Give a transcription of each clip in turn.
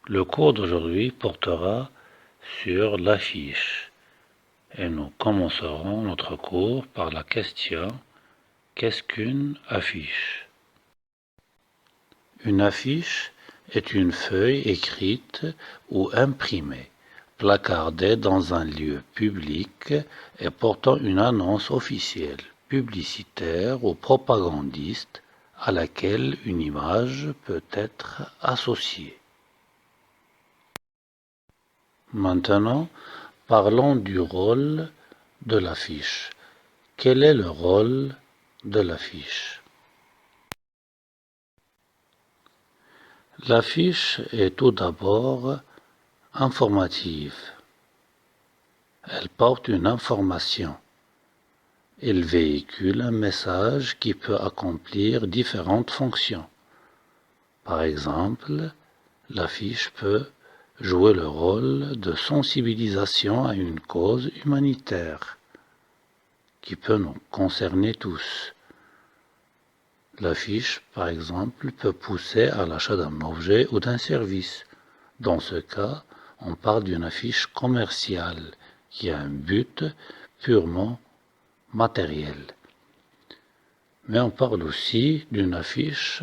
Le cours d'aujourd'hui portera sur l'affiche et nous commencerons notre cours par la question « Qu'est-ce qu'une affiche ?» Une affiche est une feuille écrite ou imprimée, placardée dans un lieu public et portant une annonce officielle, publicitaire ou propagandiste à laquelle une image peut être associée. Maintenant, parlons du rôle de l'affiche. Quel est le rôle de l'affiche? L'affiche est tout d'abord informative. Elle porte une information. Elle véhicule un message qui peut accomplir différentes fonctions. Par exemple, l'affiche peut jouer le rôle de sensibilisation à une cause humanitaire qui peut nous concerner tous. L'affiche, par exemple, peut pousser à l'achat d'un objet ou d'un service. Dans ce cas, on parle d'une affiche commerciale qui a un but purement matériel. Mais on parle aussi d'une affiche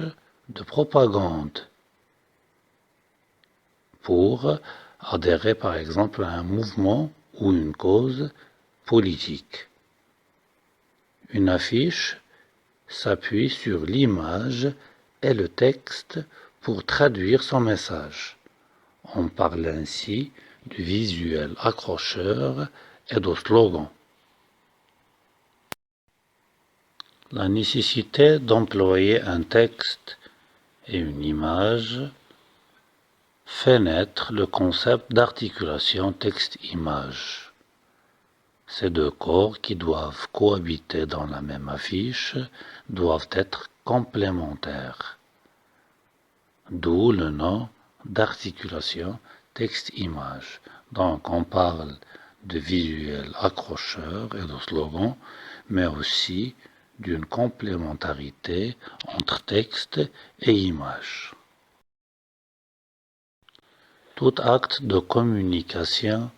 de propagande pour adhérer par exemple à un mouvement ou une cause politique. Une affiche s'appuie sur l'image et le texte pour traduire son message. On parle ainsi du visuel accrocheur et de slogan. La nécessité d'employer un texte et une image fait naître le concept d'articulation texte-image. Ces deux corps qui doivent cohabiter dans la même affiche doivent être complémentaires. D'où le nom d'articulation texte-image. Donc on parle de visuel accrocheur et de slogan, mais aussi d'une complémentarité entre texte et image. Tout acte de communication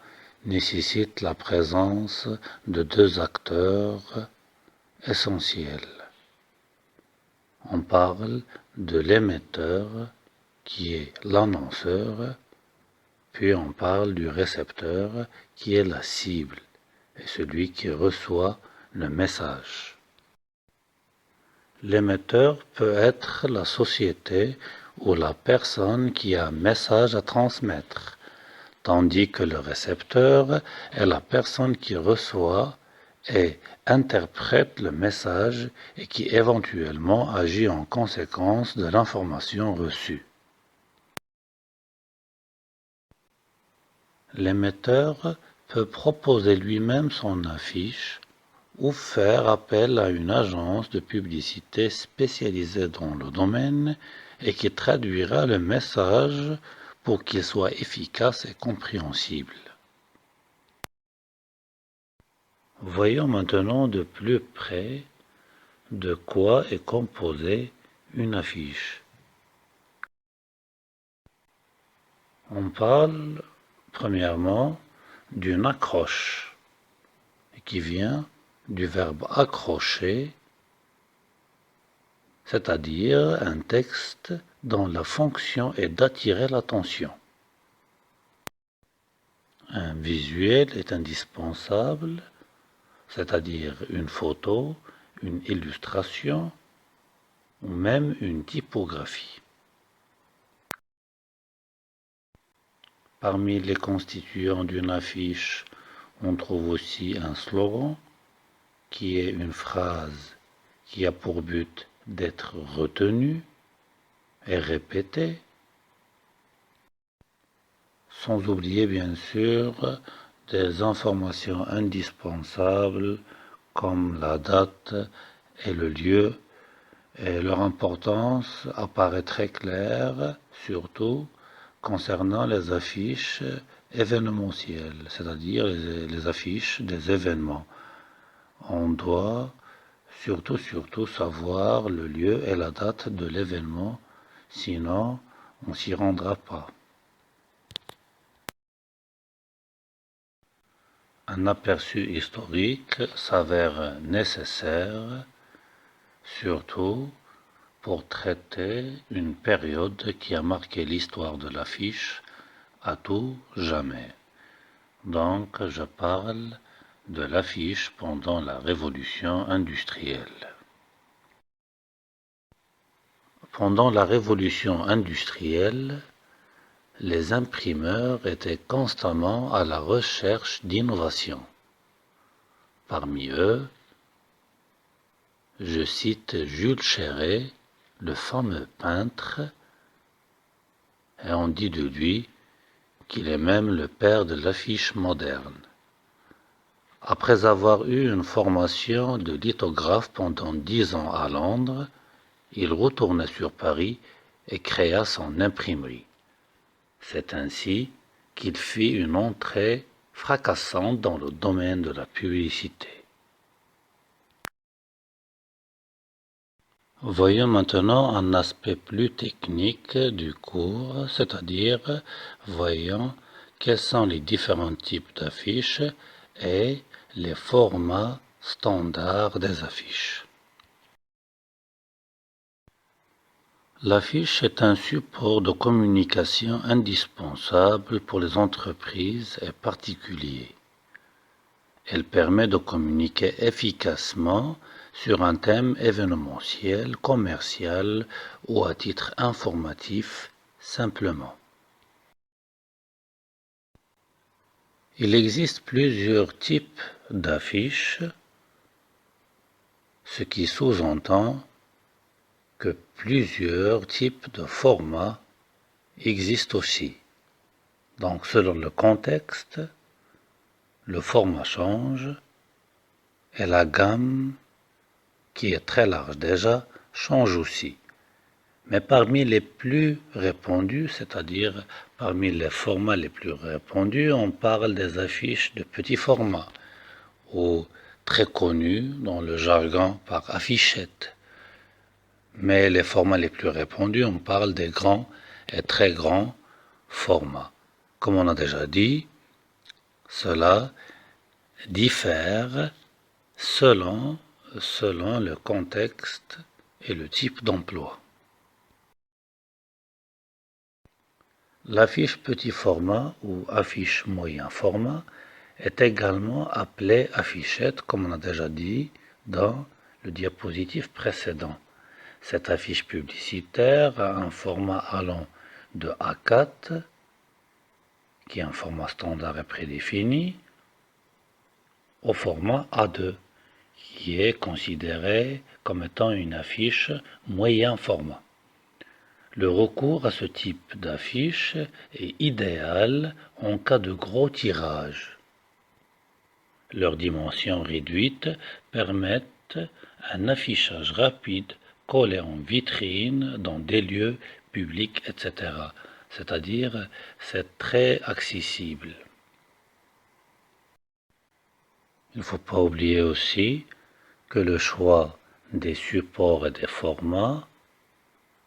nécessite la présence de deux acteurs essentiels. On parle de l'émetteur qui est l'annonceur, puis on parle du récepteur qui est la cible et celui qui reçoit le message. L'émetteur peut être la société ou la personne qui a un message à transmettre, tandis que le récepteur est la personne qui reçoit et interprète le message et qui éventuellement agit en conséquence de l'information reçue. L'émetteur peut proposer lui-même son affiche ou faire appel à une agence de publicité spécialisée dans le domaine et qui traduira le message pour qu'il soit efficace et compréhensible. Voyons maintenant de plus près de quoi est composée une affiche. On parle premièrement d'une accroche qui vient du verbe accrocher, c'est-à-dire un texte dont la fonction est d'attirer l'attention. Un visuel est indispensable, c'est-à-dire une photo, une illustration ou même une typographie. Parmi les constituants d'une affiche, on trouve aussi un slogan qui est une phrase qui a pour but d'être retenue et répétée, sans oublier bien sûr des informations indispensables comme la date et le lieu, et leur importance apparaît très claire, surtout concernant les affiches événementielles, c'est-à-dire les affiches des événements. On doit surtout savoir le lieu et la date de l'événement, sinon on s'y rendra pas. Un aperçu historique s'avère nécessaire, surtout pour traiter une période qui a marqué l'histoire de l'affiche à tout jamais. Donc, je parle de l'affiche pendant la révolution industrielle. Pendant la révolution industrielle, les imprimeurs étaient constamment à la recherche d'innovation. Parmi eux, je cite Jules Chéret, le fameux peintre, et on dit de lui qu'il est même le père de l'affiche moderne. Après avoir eu une formation de lithographe pendant 10 ans à Londres, il retourna sur Paris et créa son imprimerie. C'est ainsi qu'il fit une entrée fracassante dans le domaine de la publicité. Voyons maintenant un aspect plus technique du cours, c'est-à-dire voyons quels sont les différents types d'affiches et les formats standards des affiches. L'affiche est un support de communication indispensable pour les entreprises et particuliers. Elle permet de communiquer efficacement sur un thème événementiel, commercial ou à titre informatif simplement. Il existe plusieurs types d'affiches, ce qui sous-entend que plusieurs types de formats existent aussi. Donc selon le contexte, le format change et la gamme, qui est très large déjà, change aussi. Mais parmi les plus répandus, c'est-à-dire parmi les formats les plus répandus, on parle des affiches de petit format, ou très connues dans le jargon par affichettes. Mais les formats les plus répandus, on parle des grands et très grands formats. Comme on a déjà dit, cela diffère selon le contexte et le type d'emploi. L'affiche petit format ou affiche moyen format est également appelée affichette, comme on a déjà dit dans le diapositive précédent. Cette affiche publicitaire a un format allant de A4, qui est un format standard et prédéfini, au format A2, qui est considéré comme étant une affiche moyen format. Le recours à ce type d'affiche est idéal en cas de gros tirage. Leurs dimensions réduites permettent un affichage rapide collé en vitrine dans des lieux publics, etc. C'est-à-dire, c'est très accessible. Il ne faut pas oublier aussi que le choix des supports et des formats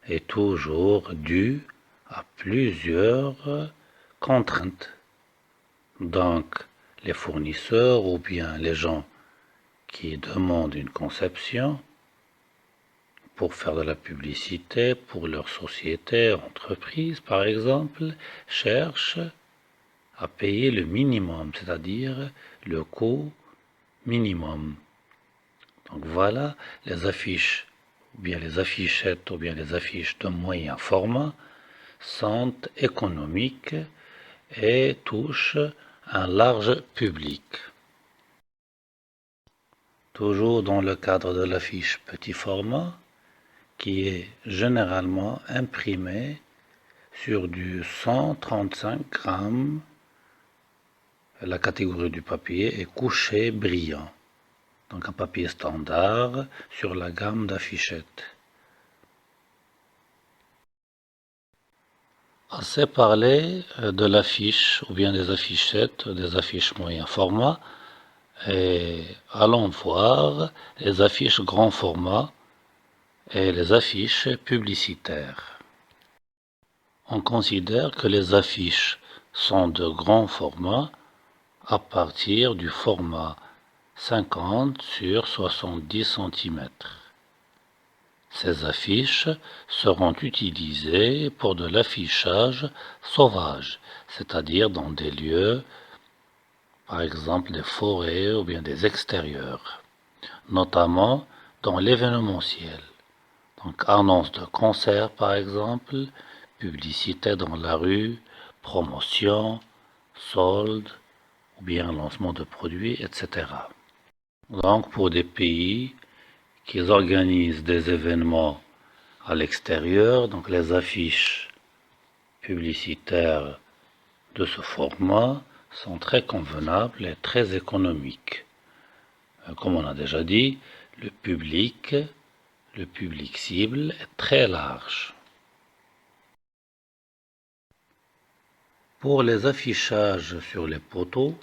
est toujours dû à plusieurs contraintes. Donc, les fournisseurs ou bien les gens qui demandent une conception pour faire de la publicité pour leur société, entreprise par exemple, cherchent à payer le minimum, c'est-à-dire le coût minimum. Donc voilà, les affiches, ou bien les affichettes, ou bien les affiches de moyen format sont économiques et touchent un large public. Toujours dans le cadre de l'affiche petit format, qui est généralement imprimée sur du 135 grammes, la catégorie du papier est couché brillant. Donc un papier standard sur la gamme d'affichettes. Assez parlé de l'affiche ou bien des affichettes, des affiches moyen format, et allons voir les affiches grand format et les affiches publicitaires. On considère que les affiches sont de grand format à partir du format 50 sur 70 cm. Ces affiches seront utilisées pour de l'affichage sauvage, c'est-à-dire dans des lieux, par exemple des forêts ou bien des extérieurs, notamment dans l'événementiel. Donc annonce de concert par exemple, publicité dans la rue, promotion, solde ou bien lancement de produits, etc. Donc pour des pays qui organisent des événements à l'extérieur, donc les affiches publicitaires de ce format sont très convenables et très économiques. Comme on a déjà dit, le public cible est très large. Pour les affichages sur les poteaux,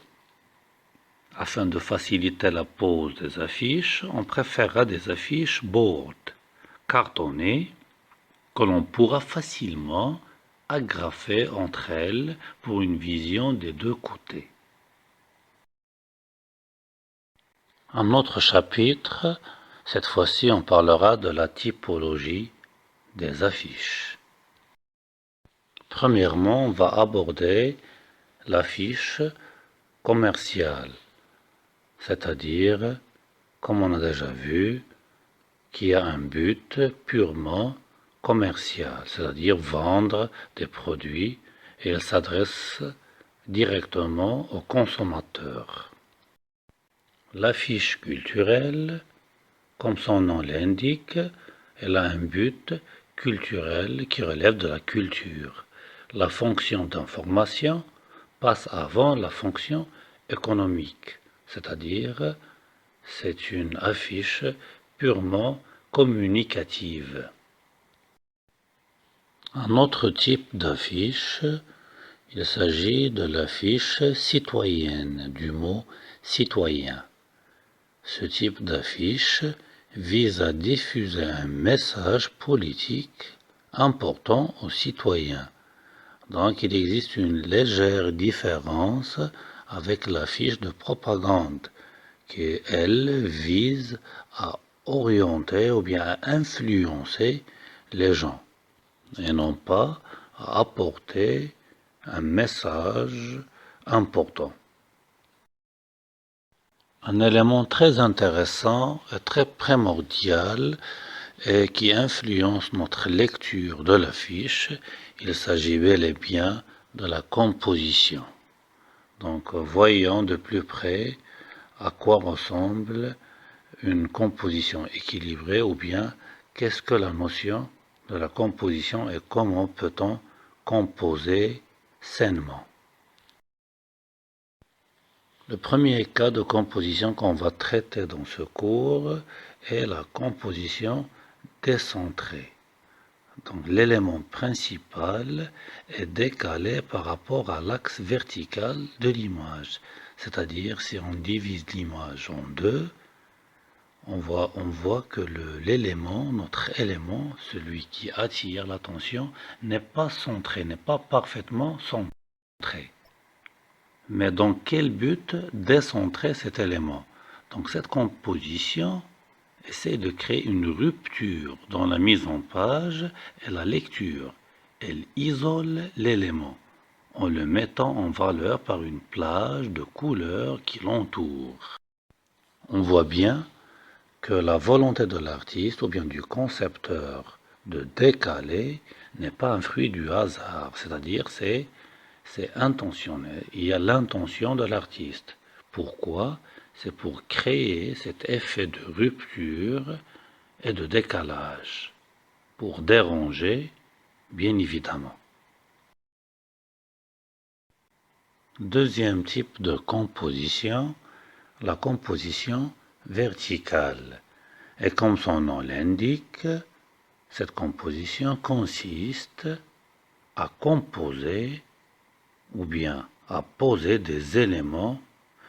afin de faciliter la pose des affiches, on préférera des affiches board, cartonnées, que l'on pourra facilement agrafer entre elles pour une vision des deux côtés. Un autre chapitre, cette fois-ci on parlera de la typologie des affiches. Premièrement, on va aborder l'affiche commerciale, c'est-à-dire, comme on a déjà vu, qui a un but purement commercial, c'est-à-dire vendre des produits, et elle s'adresse directement aux consommateurs. L'affiche culturelle, comme son nom l'indique, elle a un but culturel qui relève de la culture. La fonction d'information passe avant la fonction économique, c'est-à-dire c'est une affiche purement communicative. Un autre type d'affiche, il s'agit de l'affiche citoyenne, du mot citoyen. Ce type d'affiche vise à diffuser un message politique important aux citoyens. Donc il existe une légère différence avec l'affiche de propagande qui, elle, vise à orienter ou bien à influencer les gens et non pas à apporter un message important. Un élément très intéressant et très primordial et qui influence notre lecture de l'affiche, il s'agit bel et bien de la composition. Donc voyons de plus près à quoi ressemble une composition équilibrée ou bien qu'est-ce que la notion de la composition et comment peut-on composer sainement. Le premier cas de composition qu'on va traiter dans ce cours est la composition décentrée. Donc l'élément principal est décalé par rapport à l'axe vertical de l'image. C'est-à-dire si on divise l'image en deux, on voit que notre élément, celui qui attire l'attention, n'est pas centré, n'est pas parfaitement centré. Mais dans quel but décentrer cet élément? Donc cette composition essaie de créer une rupture dans la mise en page et la lecture. Elle isole l'élément en le mettant en valeur par une plage de couleurs qui l'entoure. On voit bien que la volonté de l'artiste ou bien du concepteur de décaler n'est pas un fruit du hasard, c'est-à-dire c'est intentionnel. Il y a l'intention de l'artiste. Pourquoi? C'est pour créer cet effet de rupture et de décalage, pour déranger, bien évidemment. Deuxième type de composition, la composition verticale. Et comme son nom l'indique, cette composition consiste à composer ou bien à poser des éléments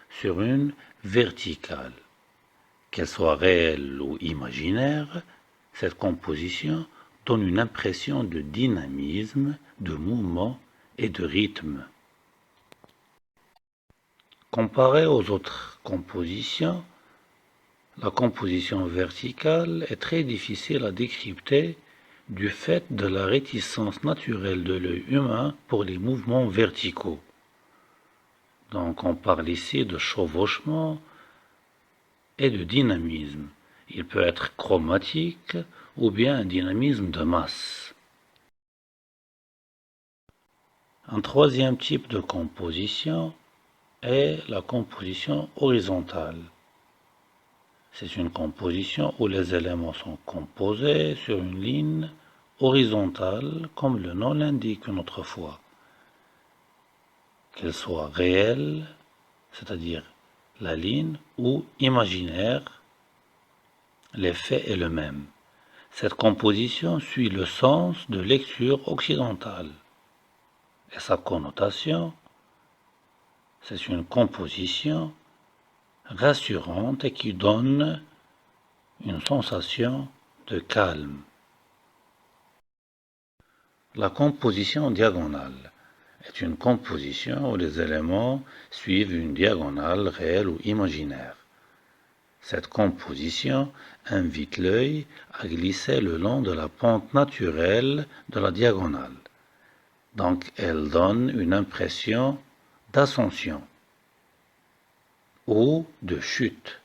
sur une verticale. Qu'elle soit réelle ou imaginaire, cette composition donne une impression de dynamisme, de mouvement et de rythme. Comparé aux autres compositions, la composition verticale est très difficile à décrypter du fait de la réticence naturelle de l'œil humain pour les mouvements verticaux. Donc on parle ici de chevauchement et de dynamisme. Il peut être chromatique ou bien un dynamisme de masse. Un troisième type de composition est la composition horizontale. C'est une composition où les éléments sont composés sur une ligne horizontale, comme le nom l'indique une autre fois. Qu'elle soit réelle, c'est-à-dire la ligne, ou imaginaire, l'effet est le même. Cette composition suit le sens de lecture occidentale. Et sa connotation, c'est une composition rassurante et qui donne une sensation de calme. La composition diagonale est une composition où les éléments suivent une diagonale réelle ou imaginaire. Cette composition invite l'œil à glisser le long de la pente naturelle de la diagonale. Donc elle donne une impression d'ascension ou de chute.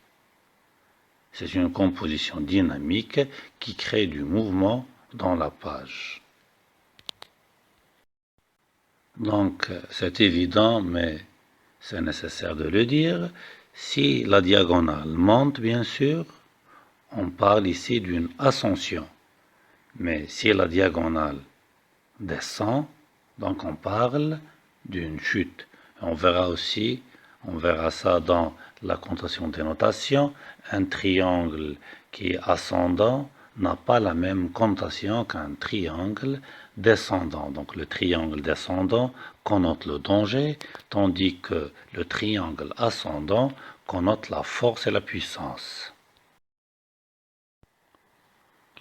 C'est une composition dynamique qui crée du mouvement dans la page. Donc c'est évident, mais c'est nécessaire de le dire. Si la diagonale monte, bien sûr, on parle ici d'une ascension. Mais si la diagonale descend, donc on parle d'une chute. On verra ça dans la connotation des notations. Un triangle qui est ascendant n'a pas la même connotation qu'un triangle descendant. Donc le triangle descendant connote le danger, tandis que le triangle ascendant connote la force et la puissance.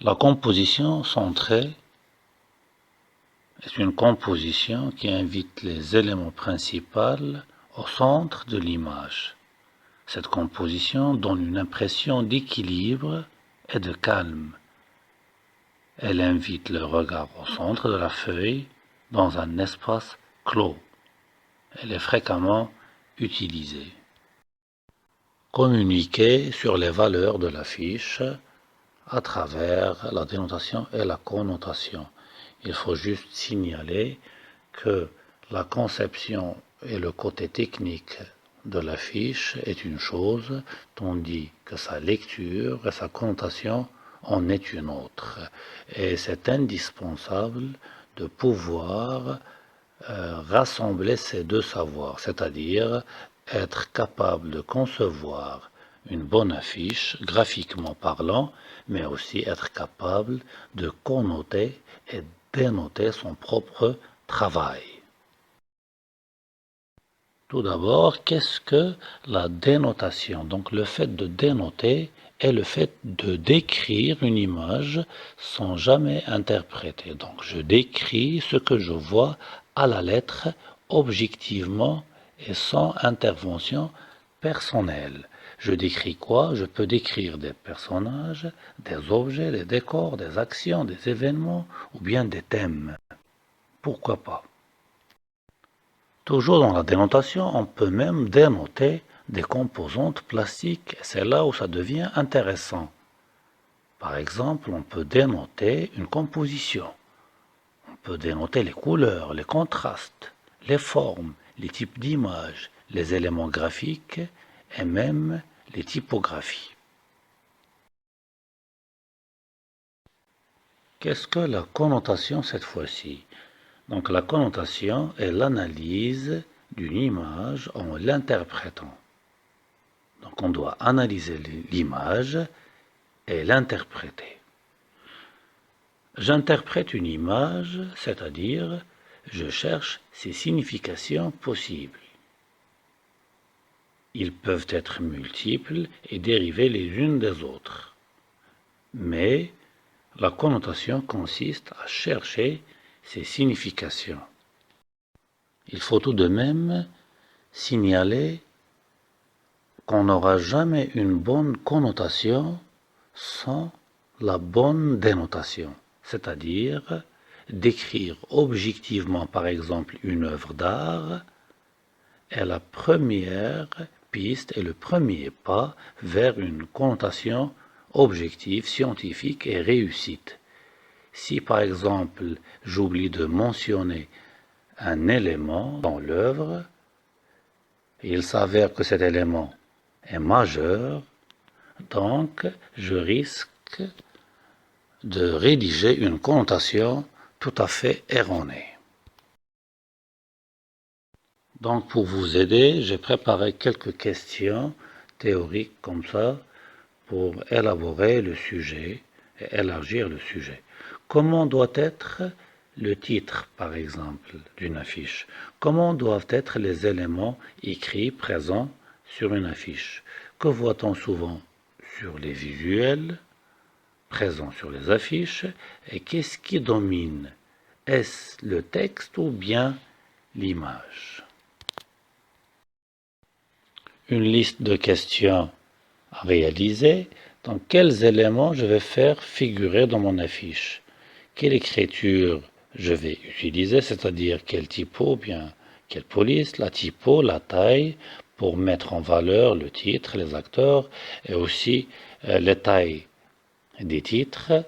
La composition centrée est une composition qui invite les éléments principaux au centre de l'image. Cette composition donne une impression d'équilibre et de calme. Elle invite le regard au centre de la feuille dans un espace clos. Elle est fréquemment utilisée. Communiquer sur les valeurs de la fiche à travers la dénotation et la connotation. Il faut juste signaler que la conception et le côté technique de la fiche est une chose, tandis que sa lecture et sa connotation en est une autre. Et c'est indispensable de pouvoir rassembler ces deux savoirs, c'est-à-dire être capable de concevoir une bonne affiche, graphiquement parlant, mais aussi être capable de connoter et dénoter son propre travail. Tout d'abord, qu'est-ce que la dénotation? Donc le fait de dénoter est le fait de décrire une image sans jamais interpréter. Donc je décris ce que je vois à la lettre, objectivement et sans intervention personnelle. Je décris quoi? Je peux décrire des personnages, des objets, des décors, des actions, des événements ou bien des thèmes. Pourquoi pas? Toujours dans la dénotation, on peut même dénoter des composantes plastiques. C'est là où ça devient intéressant. Par exemple, on peut dénoter une composition. On peut dénoter les couleurs, les contrastes, les formes, les types d'images, les éléments graphiques et même les typographies. Qu'est-ce que la connotation cette fois-ci? Donc la connotation est l'analyse d'une image en l'interprétant. Donc on doit analyser l'image et l'interpréter. J'interprète une image, c'est-à-dire je cherche ses significations possibles. Ils peuvent être multiples et dériver les unes des autres. Mais la connotation consiste à chercher ses significations. Il faut tout de même signaler qu'on n'aura jamais une bonne connotation sans la bonne dénotation, c'est-à-dire décrire objectivement par exemple une œuvre d'art est la première piste et le premier pas vers une connotation objective, scientifique et réussite. Si par exemple j'oublie de mentionner un élément dans l'œuvre, il s'avère que cet élément est majeur, donc je risque de rédiger une connotation tout à fait erronée. Donc pour vous aider, j'ai préparé quelques questions théoriques comme ça pour élaborer le sujet et élargir le sujet. Comment doit être le titre, par exemple, d'une affiche? Comment doivent être les éléments écrits présents sur une affiche? Que voit-on souvent sur les visuels présents sur les affiches? Et qu'est-ce qui domine? Est-ce le texte ou bien l'image? Une liste de questions à réaliser. Donc, quels éléments je vais faire figurer dans mon affiche? Quelle écriture je vais utiliser, c'est-à-dire quel typo, bien quelle police, la typo, la taille, pour mettre en valeur le titre, les acteurs, et aussi les tailles des titres,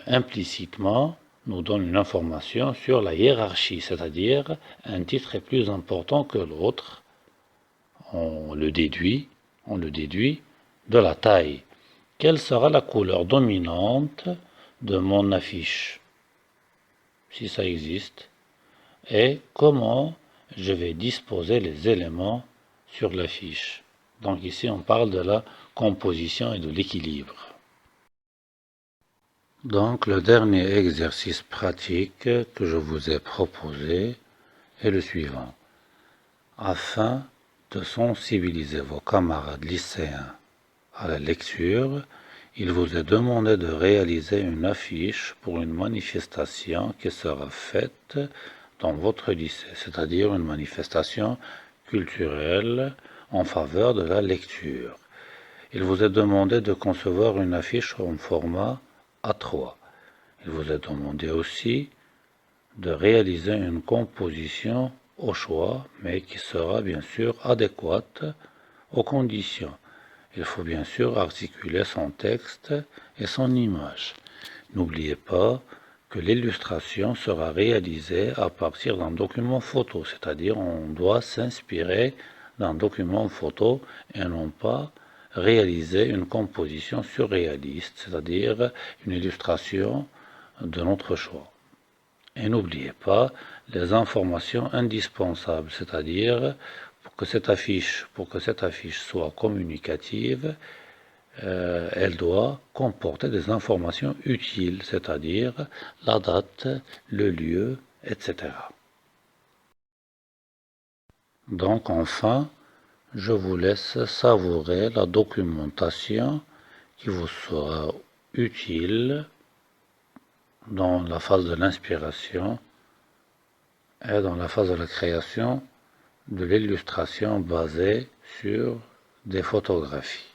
implicitement, nous donne une information sur la hiérarchie, c'est-à-dire un titre est plus important que l'autre. On le déduit de la taille. Quelle sera la couleur dominante de mon affiche, si ça existe, et comment je vais disposer les éléments sur l'affiche. Donc ici on parle de la composition et de l'équilibre. Donc le dernier exercice pratique que je vous ai proposé est le suivant. Afin de sensibiliser vos camarades lycéens à la lecture, il vous est demandé de réaliser une affiche pour une manifestation qui sera faite dans votre lycée, c'est-à-dire une manifestation culturelle en faveur de la lecture. Il vous est demandé de concevoir une affiche en format A3. Il vous est demandé aussi de réaliser une composition au choix, mais qui sera bien sûr adéquate aux conditions. Il faut bien sûr articuler son texte et son image. N'oubliez pas que l'illustration sera réalisée à partir d'un document photo, c'est-à-dire on doit s'inspirer d'un document photo et non pas réaliser une composition surréaliste, c'est-à-dire une illustration de notre choix. Et n'oubliez pas les informations indispensables, c'est-à-dire pour que cette affiche soit communicative, elle doit comporter des informations utiles, c'est-à-dire la date, le lieu, etc. Donc enfin, je vous laisse savourer la documentation qui vous sera utile dans la phase de l'inspiration et dans la phase de la création de l'illustration basée sur des photographies.